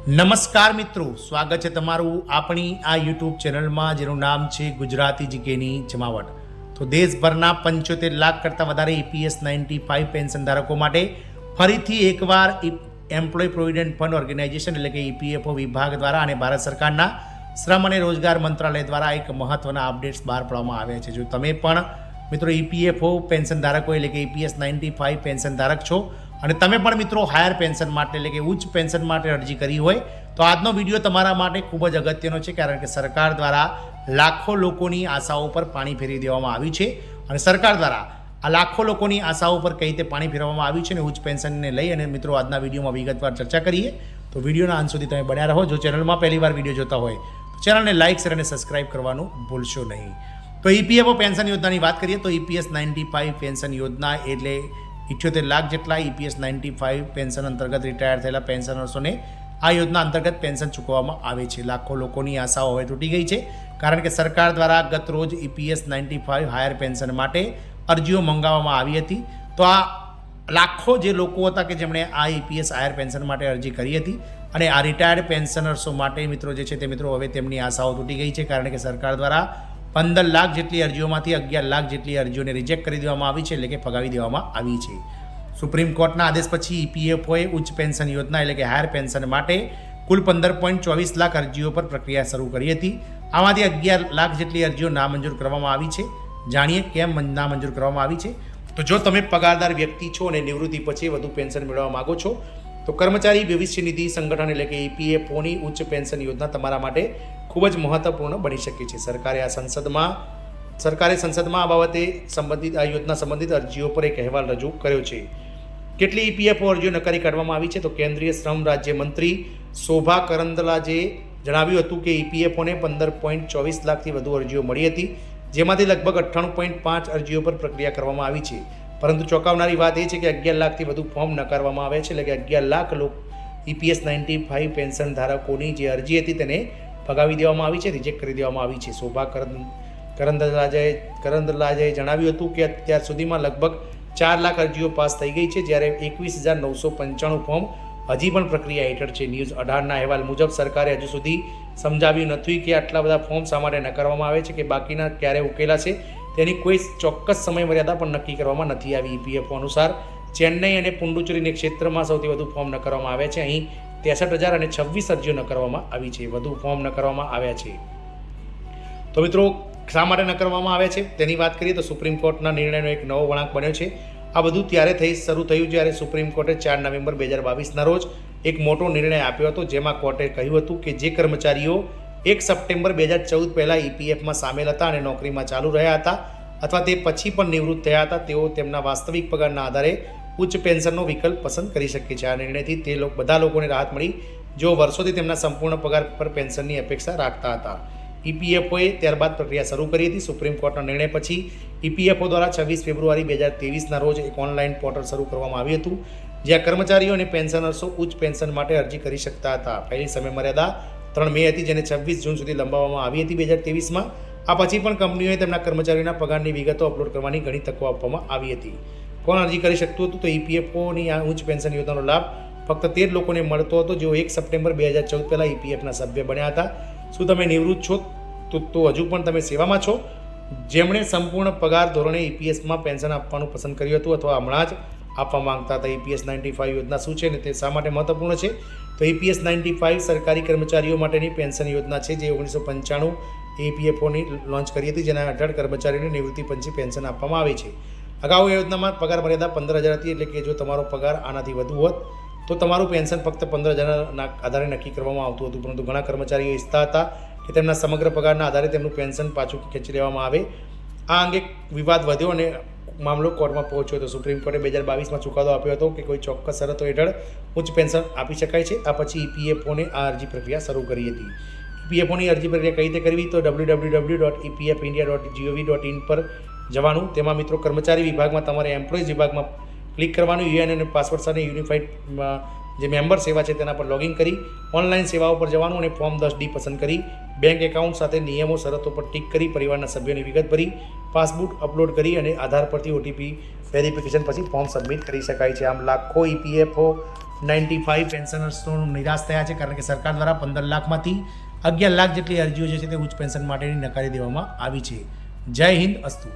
નમસ્કાર મિત્રો, સ્વાગત છે તમારું આપણી આ યુટ્યુબ ચેનલમાં જેનું નામ છે ગુજરાતી જીકેની જમાવટ। તો દેશભરના 75 લાખ કરતાં વધારે EPS 95 પેન્શન ધારકો માટે ફરીથી એકવાર એમ્પ્લોય પ્રોવિડન્ટ ફંડ ઓર્ગેનાઇઝેશન એટલે કે EPFO વિભાગ દ્વારા અને ભારત સરકારના શ્રમ અને રોજગાર મંત્રાલય દ્વારા એક મહત્વના અપડેટ્સ બહાર પાડવામાં આવ્યા છે। જો તમે પણ મિત્રો EPFO પેન્શન ધારકો એટલે કે EPS 95 પેન્શન ધારક છો અને તમે પણ મિત્રો હાયર પેન્શન માટે એટલે કે ઉચ્ચ પેન્શન માટે અરજી કરી હોય તો આજનો વિડીયો તમારા માટે ખૂબ જ અગત્યનો છે, કારણ કે સરકાર દ્વારા લાખો લોકોની આશાઓ પર પાણી ફેરવી દેવામાં આવ્યું છે અને સરકાર દ્વારા આ લાખો લોકોની આશાઓ પર કઈ રીતે પાણી ફેરવવામાં આવ્યું છે અને ઉચ્ચ પેન્શનને લઈ અને મિત્રો આજના વિડીયોમાં વિગતવાર ચર્ચા કરીએ। તો વિડીયોના અંત સુધી તમે બન્યા રહો। જો ચેનલમાં પહેલીવાર વિડીયો જોતા હોય તો ચેનલને લાઇક શેર અને સબસ્ક્રાઇબ કરવાનું ભૂલશો નહીં। તો EPFO પેન્શન યોજનાની વાત કરીએ તો EPS 95 પેન્શન યોજના એટલે 78 લાખ જેટલા EPS 95 પેન્શન અંતર્ગત રિટાયર થયેલા પેન્શનર્સોને આ યોજના અંતર્ગત પેન્શન ચૂકવવામાં આવે છે। લાખો લોકોની આશાઓ હવે તૂટી ગઈ છે, કારણ કે સરકાર દ્વારા ગત રોજ EPS 95 હાયર પેન્શન માટે અરજીઓ મંગાવવામાં આવી હતી। તો આ લાખો જે લોકો હતા કે જેમણે આ EPS હાયર પેન્શન માટે અરજી કરી હતી અને આ રિટાયર્ડ પેન્શનર્સો માટે મિત્રો જે છે તે મિત્રો હવે તેમની આશાઓ તૂટી ગઈ છે, કારણ કે સરકાર દ્વારા 15 લાખ જેટલી અરજીઓમાંથી 11 લાખ જેટલી અરજીઓને રિજેક્ટ કરી દેવામાં આવી છે એટલે કે ફગાવી દેવામાં આવી છે। સુપ્રીમ કોર્ટના આદેશ પછી EPFOએ ઉચ્ચ પેન્શન યોજના એટલે કે હાયર પેન્શન માટે કુલ 15.24 લાખ અરજીઓ પર પ્રક્રિયા શરૂ કરી હતી। આમાંથી 11 લાખ જેટલી અરજીઓ નામંજૂર કરવામાં આવી છે। જાણીએ કેમ નામંજૂર કરવામાં આવી છે। તો જો તમે પગારદાર વ્યક્તિ છો અને નિવૃત્તિ પછી વધુ પેન્શન મેળવવા માગો છો તો કર્મચારી ભવિષ્ય નિધિ સંગઠન એટલે કે EPFOની ઉચ્ચ પેન્શન યોજના તમારા માટે ખૂબ જ મહત્વપૂર્ણ બની શકે છે। સરકારે સંસદમાં આ બાબતે સંબંધિત આ યોજના સંબંધિત અરજીઓ પર એક અહેવાલ રજૂ કર્યો છે। કેટલી EPFO અરજીઓ નકારી કાઢવામાં આવી છે તો કેન્દ્રીય શ્રમ રાજ્યમંત્રી શોભા કરંદલાજે જણાવ્યું હતું કે EPFOને 15.24 લાખથી વધુ અરજીઓ મળી હતી, જેમાંથી લગભગ 98.5 અરજીઓ પર પ્રક્રિયા કરવામાં આવી છે। પરંતુ ચોંકાવનારી વાત એ છે કે 11 લાખથી વધુ ફોર્મ નકારવામાં આવે છે, એટલે કે 11 લાખ EPS 95 પેન્શન ધારકોની જે અરજી હતી તેને ફગાવી દેવામાં આવી છે, રિજેક્ટ કરી દેવામાં આવી છે। શોભા કરંદલાજે જણાવ્યું હતું કે અત્યાર સુધીમાં લગભગ 4 લાખ અરજીઓ પાસ થઈ ગઈ છે, જ્યારે 21,995 ફોર્મ હજી પણ પ્રક્રિયા હેઠળ છે। ન્યૂઝ 18ના અહેવાલ મુજબ સરકારે હજુ સુધી સમજાવ્યું નથી કે આટલા બધા ફોર્મ શા માટે નકારવામાં આવે છે કે બાકીના ક્યારે ઉકેલાશે, તેની કોઈ ચોક્કસ સમય મર્યાદા પણ નક્કી કરવામાં નથી આવી। EPFO અનુસાર ચેન્નઈ અને પુડુચેરી ક્ષેત્રમાં સૌથી વધુ ફોર્મ નકારવામાં આવ્યા છે। અહીં 63,000 અને 26 અરજીઓ નકારવામાં આવી છે, વધુ ફોર્મ નકારવામાં આવ્યા છે। તો મિત્રો શા માટે નકારવામાં આવ્યા છે તેની વાત કરીએ તો સુપ્રીમ કોર્ટના નિર્ણયનો એક નવો વળાંક બન્યો છે। આ બધું ત્યારે શરૂ થયું જ્યારે સુપ્રીમ કોર્ટે 4 નવેમ્બર 2022ના રોજ એક મોટો નિર્ણય આપ્યો હતો, જેમાં કોર્ટે કહ્યું હતું કે જે કર્મચારીઓ 1 સપ્ટેમ્બર 2014 પહેલાં EPFમાં સામેલ હતા અને નોકરીમાં ચાલુ રહ્યા હતા અથવા તે પછી પણ નિવૃત્ત થયા હતા, તેઓ તેમના વાસ્તવિક પગારના આધારે ઉચ્ચ પેન્શનનો વિકલ્પ પસંદ કરી શકે છે। આ નિર્ણયથી તે બધા લોકોને રાહત મળી જેઓ વર્ષોથી તેમના સંપૂર્ણ પગાર પર પેન્શનની અપેક્ષા રાખતા હતા। EPFOએ ત્યારબાદ પ્રક્રિયા શરૂ કરી હતી। સુપ્રીમ કોર્ટના નિર્ણય પછી EPFO દ્વારા 26 ફેબ્રુઆરી 2023ના રોજ એક ઓનલાઈન પોર્ટલ શરૂ કરવામાં આવ્યું હતું, જ્યાં કર્મચારીઓ અને પેન્શનર્સો ઉચ્ચ પેન્શન માટે અરજી કરી શકતા હતા। પહેલી સમયમર્યાદા 3 મે હતી, જેને 26 જૂન સુધી લંબાવવામાં આવી હતી 2023માં। આ પછી પણ કંપનીઓએ તેમના કર્મચારીઓના પગારની વિગતો અપલોડ કરવાની ઘણી તકો આપવામાં આવી હતી। કોણ અરજી કરી શકતું હતું તો EPFOની આ ઉચ્ચ પેન્શન યોજનાનો લાભ ફક્ત તે જ લોકોને મળતો હતો જેઓ 1 સપ્ટેમ્બર 2014 પહેલાં EPFના સભ્ય બન્યા હતા। શું તમે નિવૃત્ત છો તો હજુ પણ તમે સેવામાં છો? જેમણે સંપૂર્ણ પગાર ધોરણે EPSમાં પેન્શન આપવાનું પસંદ કર્યું હતું અથવા હમણાં જ આપવા માંગતા હતા। EPS 95 યોજના શું છે અને તે શા માટે મહત્વપૂર્ણ છે તો EPS 95 સરકારી કર્મચારીઓ માટેની પેન્શન યોજના છે, જે 1995 EPFOની લોન્ચ કરી હતી, જેના હેઠળ કર્મચારીઓને નિવૃત્તિ પછી પેન્શન આપવામાં આવે છે। અગાઉ એ યોજનામાં પગાર મર્યાદા 15,000 હતી, એટલે કે જો તમારો પગાર આનાથી વધુ હોત તો તમારું પેન્શન ફક્ત 15,000ના આધારે નક્કી કરવામાં આવતું હતું, પરંતુ ઘણા કર્મચારીઓ ઈચ્છતા હતા કે તેમના સમગ્ર પગારના આધારે તેમનું પેન્શન પાછું ખેંચી લેવામાં આવે। આ અંગે વિવાદ વધ્યો અને મામલો કોર્ટમાં પહોંચ્યો હતો। સુપ્રીમ કોર્ટે 2022માં ચુકાદો આપ્યો હતો કે કોઈ ચોક્કસ શરતો હેઠળ ઉચ્ચ પેન્શન આપી શકાય છે। આ પછી EPFOને આ અરજી પ્રક્રિયા શરૂ કરી હતી। EPFOની અરજી પ્રક્રિયા કઈ રીતે કરવી તો www.epfindia.gov.in પર જવાનું, તેમાં મિત્રો કર્મચારી વિભાગમાં તમારે એમ્પ્લોઈઝ વિભાગમાં ક્લિક કરવાનું, યુએએન અને પાસવર્ડ સાથે યુનિફાઈડ જે મેમ્બર સેવા છે તેના પર લોગિન કરી ઓનલાઈન સેવાઓ પર જવાનું અને ફોર્મ 10D પસંદ કરી બેંક એકાઉન્ટ સાથે નિયમો શરતો પર ટિક કરી પરિવારના સભ્યોની વિગત ભરી પાસબુક અપલોડ કરી અને આધાર પરથી OTP વેરિફિકેશન પછી ફોર્મ સબમિટ કરી શકાય છે। આમ લાખો EPFO 95 પેન્શનર્સ તો નિરાશ થયા છે, કારણ કે સરકાર દ્વારા 15 લાખમાંથી 11 લાખ જેટલી અરજીઓ જે છે તે ઉચ્ચ પેન્શન માટેની નકારી દેવામાં આવી છે. જય હિન્દ, અસ્તુ.